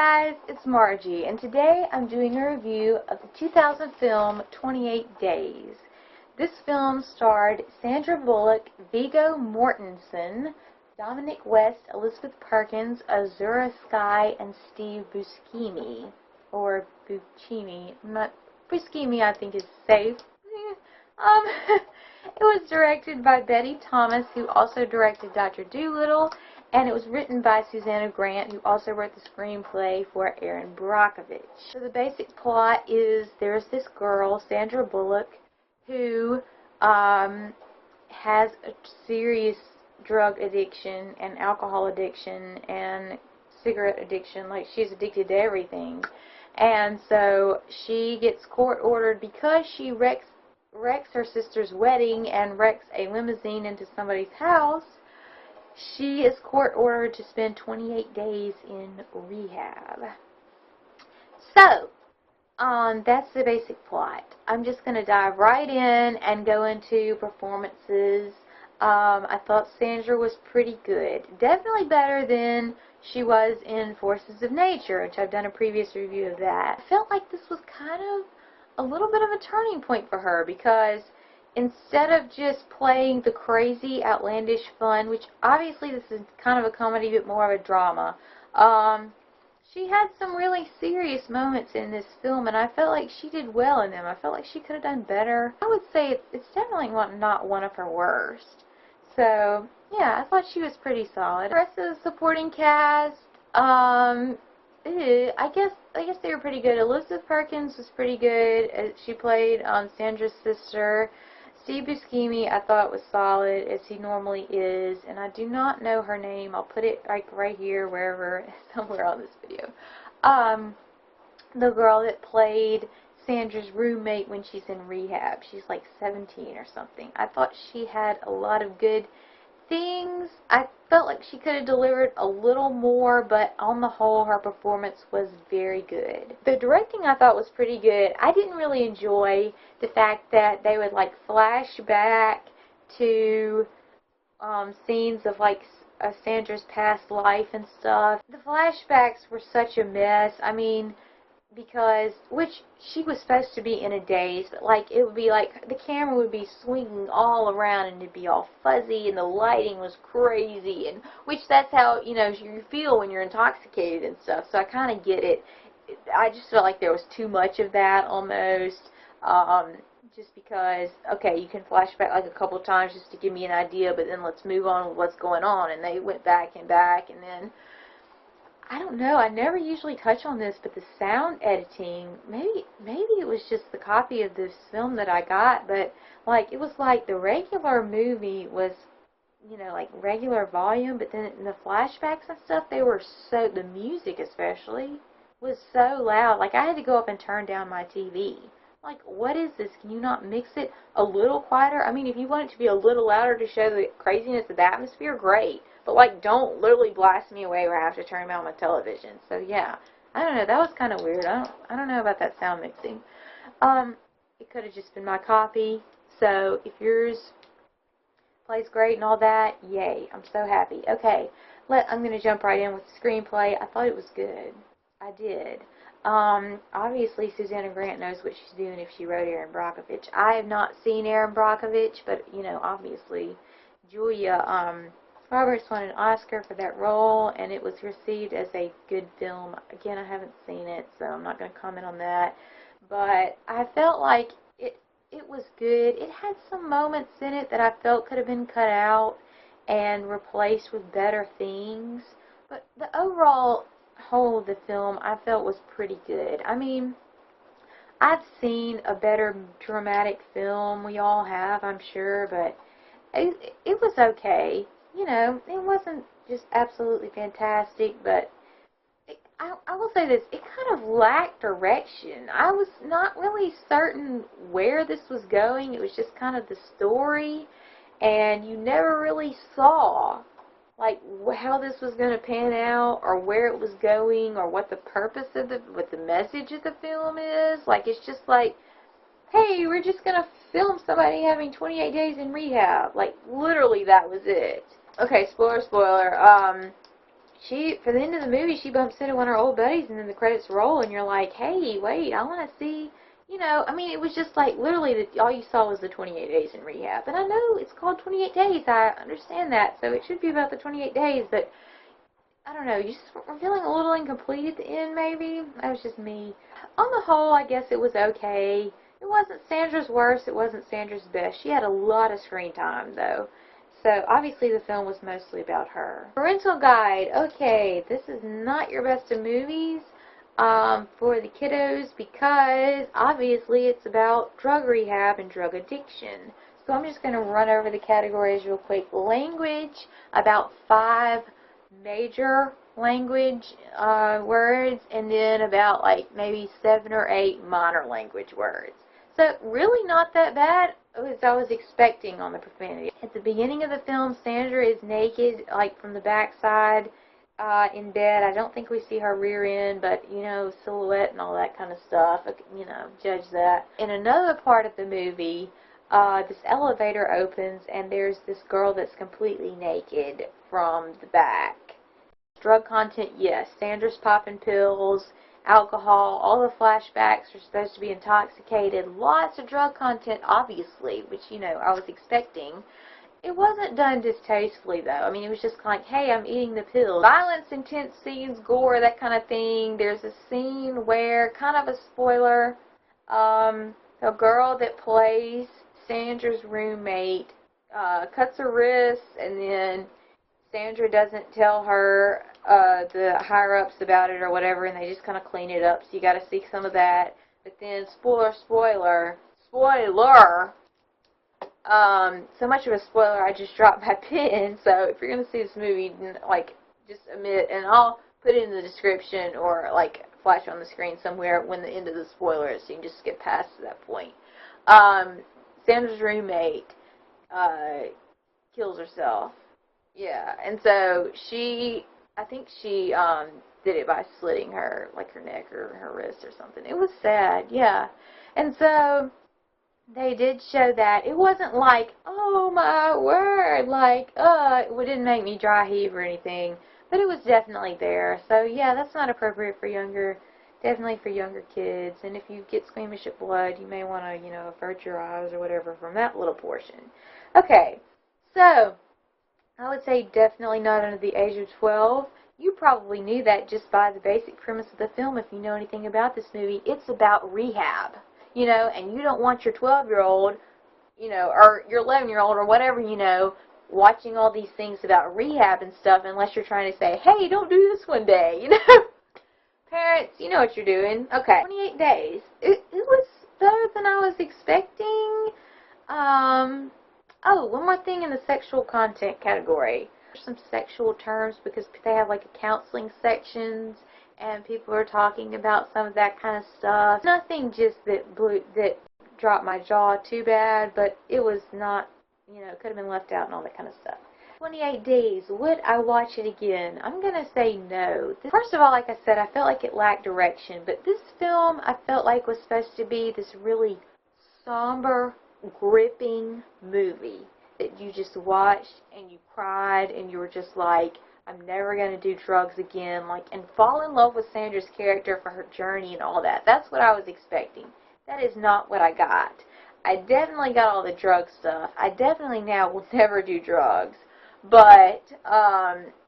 guys, it's Margie, and today I'm doing a review of the 2000 film 28 Days. This film starred Sandra Bullock, Viggo Mortensen, Dominic West, Elizabeth Perkins, Azura Skye, and Steve Buscemi, or Buscemi. Buscemi I think is safe. It was directed by Betty Thomas, who also directed Dr. Dolittle, and it was written by Susanna Grant, who also wrote the screenplay for Erin Brockovich. So the basic plot is there's this girl, Sandra Bullock, who has a serious drug addiction and alcohol addiction and cigarette addiction. Like, she's addicted to everything. And so she gets court-ordered because she wrecks her sister's wedding and wrecks a limousine into somebody's house. She is court-ordered to spend 28 days in rehab. So, that's the basic plot. I'm just going to dive right in and go into performances. I thought Sandra was pretty good. Definitely better than she was in Forces of Nature, which I've done a previous review of that. I felt like this was kind of a little bit of a turning point for her, because instead of just playing the crazy, outlandish fun, which obviously this is kind of a comedy but more of a drama, she had some really serious moments in this film, and I felt like she did well in them. I felt like she could have done better. I would say it's definitely not one of her worst. So, yeah, I thought she was pretty solid. The rest of the supporting cast, I guess they were pretty good. Elizabeth Perkins was pretty good. She played Sandra's sister. Steve Buscemi I thought was solid, as he normally is, and I do not know her name. I'll put it like right here, wherever, somewhere on this video. The girl that played Sandra's roommate when she's in rehab. She's like 17 or something. I thought she had a lot of good things. I felt like she could have delivered a little more, but on the whole, her performance was very good. The directing I thought was pretty good. I didn't really enjoy the fact that they would like flash back to scenes of like Sandra's past life and stuff. The flashbacks were such a mess. I mean, because, which she was supposed to be in a daze, but like it would be like the camera would be swinging all around and it'd be all fuzzy and the lighting was crazy, and which that's how, you know, you feel when you're intoxicated and stuff. So I kind of get it. I just felt like there was too much of that almost, just because, okay, you can flash back like a couple of times just to give me an idea, but then let's move on with what's going on. And they went back and back, and then I don't know, I never usually touch on this, but the sound editing, maybe it was just the copy of this film that I got, but like it was like the regular movie was, you know, like regular volume, but then in the flashbacks and stuff, they were so, the music especially was so loud. Like I had to go up and turn down my TV. Like, what is this? Can you not mix it a little quieter? I mean, if you want it to be a little louder to show the craziness of the atmosphere, great. But, like, don't literally blast me away where I have to turn on my television. So, yeah. I don't know. That was kind of weird. I don't know about that sound mixing. It could have just been my copy. So, if yours plays great and all that, yay. I'm so happy. Okay. I'm going to jump right in with the screenplay. I thought it was good. I did. Obviously Susanna Grant knows what she's doing if she wrote Erin Brockovich. I have not seen Erin Brockovich, but, you know, obviously Julia Roberts won an Oscar for that role, and it was received as a good film. Again, I haven't seen it, so I'm not going to comment on that, but I felt like it was good. It had some moments in it that I felt could have been cut out and replaced with better things, but the overall whole of the film I felt was pretty good. I mean, I've seen a better dramatic film. We all have, I'm sure, but it was okay. You know, it wasn't just absolutely fantastic, but I will say this, it kind of lacked direction. I was not really certain where this was going. It was just kind of the story, and you never really saw like how this was going to pan out, or where it was going, or what the purpose of what the message of the film is. Like, it's just like, hey, we're just going to film somebody having 28 days in rehab. Like, literally that was it. Okay, spoiler. for the end of the movie, she bumps into one of her old buddies, and then the credits roll, and you're like, hey, wait, I want to see, you know, I mean, it was just like, literally, all you saw was the 28 days in rehab. And I know it's called 28 days, I understand that, so it should be about the 28 days, but I don't know, you just were feeling a little incomplete at the end, maybe. That was just me. On the whole, I guess it was okay. It wasn't Sandra's worst, it wasn't Sandra's best. She had a lot of screen time, though. So, obviously, the film was mostly about her. Parental guide. Okay, this is not your best of movies for the kiddos because, obviously, it's about drug rehab and drug addiction. So, I'm just going to run over the categories real quick. Language, about 5 major language words, and then about, like, maybe 7 or 8 minor language words. So, really not that bad as I was expecting on the profanity. At the beginning of the film, Sandra is naked, like from the backside in bed. I don't think we see her rear end, but, you know, silhouette and all that kind of stuff. You know, judge that. In another part of the movie, this elevator opens, and there's this girl that's completely naked from the back. Drug content, yes. Sandra's popping pills, alcohol, all the flashbacks are supposed to be intoxicated. Lots of drug content, obviously, which, you know, I was expecting. It wasn't done distastefully, though. I mean, it was just like, hey, I'm eating the pills. Violence, intense scenes, gore, that kind of thing. There's a scene where, kind of a spoiler, the girl that plays Sandra's roommate cuts her wrists, and then Sandra doesn't tell her, the higher-ups about it or whatever, and they just kind of clean it up, so you got to see some of that. But then, spoiler, so much of a spoiler, I just dropped my pen, so if you're going to see this movie, like, just omit, and I'll put it in the description or, like, flash on the screen somewhere when the end of the spoiler is, so you can just skip past that point. Sandra's roommate kills herself. Yeah, and so I think she did it by slitting her, like her neck or her wrist or something. It was sad, yeah. And so they did show that. It wasn't like, oh my word, like, it didn't make me dry heave or anything, but it was definitely there. So yeah, that's not appropriate for definitely for younger kids. And if you get squeamish at blood, you may want to, you know, avert your eyes or whatever from that little portion. Okay, so I would say definitely not under the age of 12. You probably knew that just by the basic premise of the film if you know anything about this movie. It's about rehab, you know, and you don't want your 12-year-old, you know, or your 11-year-old or whatever, you know, watching all these things about rehab and stuff unless you're trying to say, hey, don't do this one day, you know. Parents, you know what you're doing. Okay, 28 days. It was better than I was expecting. Oh, one more thing in the sexual content category. There's some sexual terms because they have like a counseling sections and people are talking about some of that kind of stuff. Nothing just that dropped my jaw too bad, but it was not, you know, could have been left out and all that kind of stuff. 28 days. Would I watch it again? I'm going to say no. First of all, like I said, I felt like it lacked direction, but this film I felt like was supposed to be this really somber, gripping movie that you just watched and you cried and you were just like, I'm never going to do drugs again, like, and fall in love with Sandra's character for her journey and all that. That's what I was expecting. That is not what I got. I definitely got all the drug stuff. I definitely now will never do drugs, but,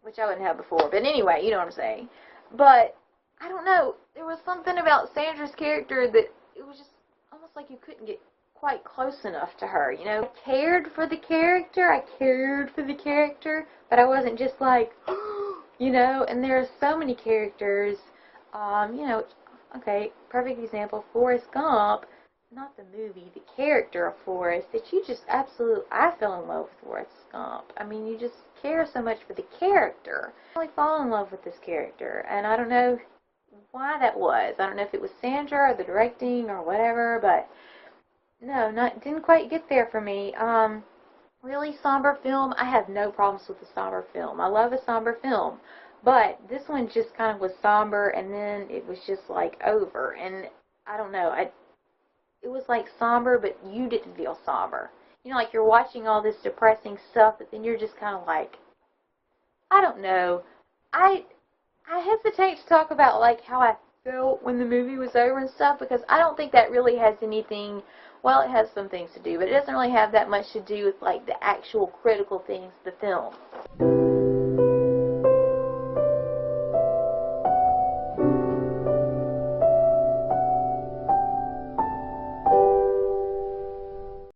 which I wouldn't have before, but anyway, you know what I'm saying. But, I don't know, there was something about Sandra's character that it was just almost like you couldn't get quite close enough to her, you know. I cared for the character, but I wasn't just like, you know, and there are so many characters, you know, okay, perfect example, Forrest Gump, not the movie, the character of Forrest, that you just absolutely, I fell in love with Forrest Gump. I mean, you just care so much for the character. I really fall in love with this character, and I don't know why that was. I don't know if it was Sandra or the directing or whatever, but no, didn't quite get there for me. Really somber film. I have no problems with a somber film. I love a somber film, but this one just kind of was somber, and then it was just like over. And I don't know. It was like somber, but you didn't feel somber. You know, like you're watching all this depressing stuff, but then you're just kind of like, I don't know. I hesitate to talk about like how I felt when the movie was over and stuff, because I don't think that really has anything. Well, it has some things to do, but it doesn't really have that much to do with like the actual critical things of the film.